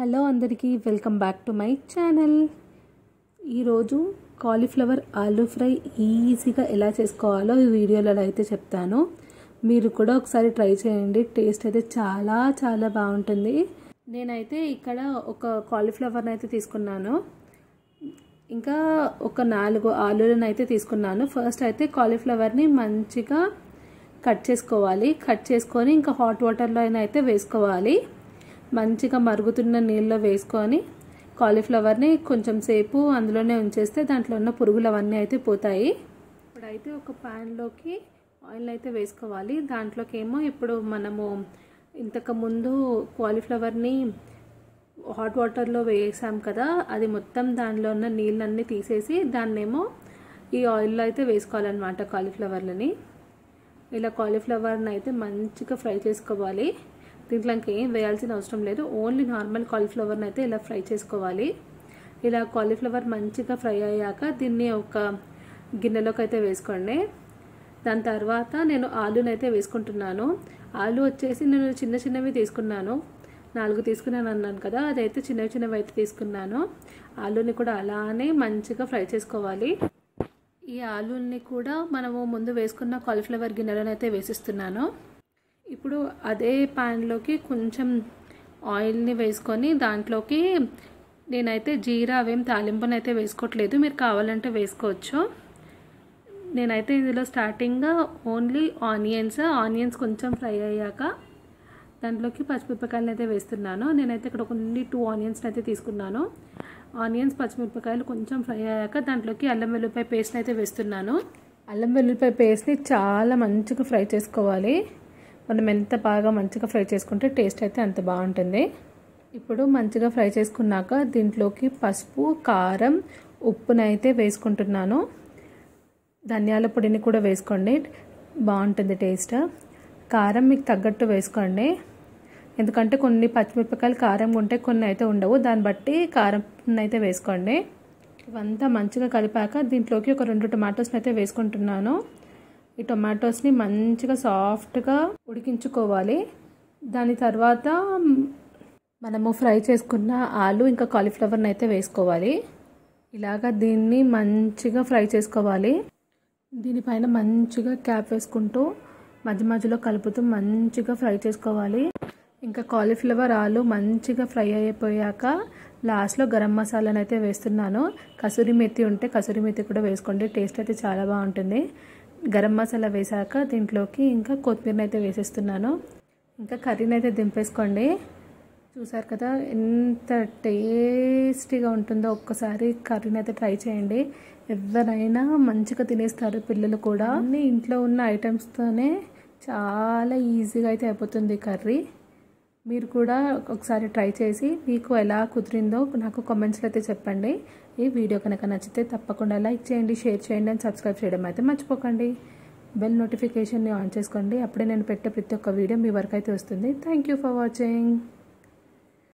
Hello అందరికీ welcome back to my channel. ఈరోజు cauliflower aloo fry ఈజీగా ఎలా చేసుకోవాలో ఈ వీడియోలో అయితే చెప్తాను. మీరు కూడా ఒకసారి ట్రై చేయండి. టేస్ట్ అయితే చాలా చాలా బాగుంటుంది. నేనైతే ఇక్కడ ఒక కాలీఫ్లవర్ని అయితే తీసుకున్నాను. ఇంకా ఒక 4 ఆలూలను అయితే తీసుకున్నాను. ఫస్ట్ అయితే కాలీఫ్లవర్ని మంచిగా కట్ చేసుకోవాలి. కట్ చేసుకొని ఇంకా హాట్ వాటర్లో అయితే వేసుకోవాలి. మంచిగా మరుగుతున్న నీళ్ళలో వేసుకొని కాలీఫ్లవర్ని కొంచెం సేపు అందులోనే ఉంచేస్తే దాంట్లో ఉన్న పురుగులు అవన్నీ అయితే పోతాయి. ఇప్పుడైతే ఒక ప్యాన్లోకి ఆయిల్ అయితే వేసుకోవాలి. దాంట్లోకి ఏమో ఇప్పుడు మనము ఇంతకుముందు కాలీఫ్లవర్ని హాట్ వాటర్లో వేసాం కదా, అది మొత్తం దానిలో ఉన్న నీళ్ళన్నీ తీసేసి దాన్నేమో ఈ ఆయిల్లో అయితే వేసుకోవాలన్నమాట. కాలీఫ్లవర్లని ఇలా కాలీఫ్లవర్ని అయితే మంచిగా ఫ్రై చేసుకోవాలి. దీంట్లో ఇంకేం వేయాల్సిన అవసరం లేదు. ఓన్లీ నార్మల్ కాలీఫ్లవర్ని అయితే ఇలా ఫ్రై చేసుకోవాలి. ఇలా కాలీఫ్లవర్ మంచిగా ఫ్రై అయ్యాక దీన్ని ఒక గిన్నెలోకి అయితే వేసుకోండి. దాని తర్వాత నేను ఆలూని అయితే వేసుకుంటున్నాను. ఆలూ వచ్చేసి నేను చిన్న చిన్నవి తీసుకున్నాను. 4 తీసుకున్నాను అన్నాను కదా, అదైతే చిన్నవి చిన్నవి అయితే తీసుకున్నాను. ఆలూని కూడా అలానే మంచిగా ఫ్రై చేసుకోవాలి. ఈ ఆలూని కూడా మనము ముందు వేసుకున్న కాలీఫ్లవర్ గిన్నెలోనైతే వేసిస్తున్నాను. ఇప్పుడు అదే ప్యాన్లోకి కొంచెం ఆయిల్ని వేసుకొని దాంట్లోకి నేనైతే జీరా అవేం తాలింపునైతే వేసుకోవట్లేదు. మీరు కావాలంటే వేసుకోవచ్చు. నేనైతే ఇందులో స్టార్టింగ్గా ఓన్లీ ఆనియన్స్ కొంచెం ఫ్రై అయ్యాక దాంట్లోకి పచ్చిమిరపకాయలు అయితే వేస్తున్నాను. నేనైతే ఇక్కడ ఓన్లీ 2 ఆనియన్స్ అయితే తీసుకున్నాను. ఆనియన్స్ పచ్చిమిరపకాయలు కొంచెం ఫ్రై అయ్యాక దాంట్లోకి అల్లం వెల్లుల్లిపాయ పేస్ట్ని అయితే వేస్తున్నాను. అల్లం వెల్లుల్లిపాయ పేస్ట్ని చాలా మంచిగా ఫ్రై చేసుకోవాలి. మనం ఎంత బాగా మంచిగా ఫ్రై చేసుకుంటే టేస్ట్ అయితే అంత బాగుంటుంది. ఇప్పుడు మంచిగా ఫ్రై చేసుకున్నాక దీంట్లోకి పసుపు, కారం, ఉప్పునైతే వేసుకుంటున్నాను. ధనియాల పొడిని కూడా వేసుకోండి, బాగుంటుంది టేస్ట్. కారం మీకు తగ్గట్టు వేసుకోండి, ఎందుకంటే కొన్ని పచ్చిమిరపకాయలు కారం ఉంటే కొన్ని అయితే ఉండవు. దాన్ని బట్టి కారం అయితే వేసుకోండి. ఇవంతా మంచిగా కలిపాక దీంట్లోకి ఒక 2 టొమాటోస్ని అయితే వేసుకుంటున్నాను. ఈ టొమాటోస్ని మంచిగా సాఫ్ట్గా ఉడికించుకోవాలి. దాని తర్వాత మనము ఫ్రై చేసుకున్న ఆలు ఇంకా కాలీఫ్లవర్ని అయితే వేసుకోవాలి. ఇలాగా దీన్ని మంచిగా ఫ్రై చేసుకోవాలి. దీనిపైన మంచిగా క్యాప్ వేసుకుంటూ మధ్య మధ్యలో కలుపుతూ మంచిగా ఫ్రై చేసుకోవాలి. ఇంకా కాలీఫ్లవర్ ఆలు మంచిగా ఫ్రై అయిపోయాక లాస్ట్లో గరం మసాలాను అయితే వేస్తున్నాను. కసూరి మెతి ఉంటే కసూరి మెతి కూడా వేసుకోండి, టేస్ట్ అయితే చాలా బాగుంటుంది. గరం మసాలా వేసాక దీంట్లోకి ఇంకా కొత్తిమీరని అయితే వేసేస్తున్నాను. ఇంకా కర్రీని అయితే దింపేసుకోండి. చూసారు కదా ఎంత టేస్టీగా ఉంటుందో. ఒక్కసారి కర్రీని అయితే ట్రై చేయండి. ఎవరైనా మంచిగా తినేస్తారు, పిల్లలు కూడా. అన్ని ఇంట్లో ఉన్న ఐటమ్స్తోనే చాలా ఈజీగా అయితే అయిపోతుంది కర్రీ. మీరు కూడా ఒకసారి ట్రై చేసి మీకు ఎలా కుదిరిందో నాకు కామెంట్స్లో అయితే చెప్పండి. ఈ వీడియో కనుక నచ్చితే తప్పకుండా లైక్ చేయండి, షేర్ చేయండి అండ్ సబ్స్క్రైబ్ చేయడం అయితే మర్చిపోకండి. బెల్ నోటిఫికేషన్ని ఆన్ చేసుకోండి. అప్పుడే నేను పెట్టే ప్రతి ఒక్క వీడియో మీ వరకు అయితే వస్తుంది. Thank you for watching.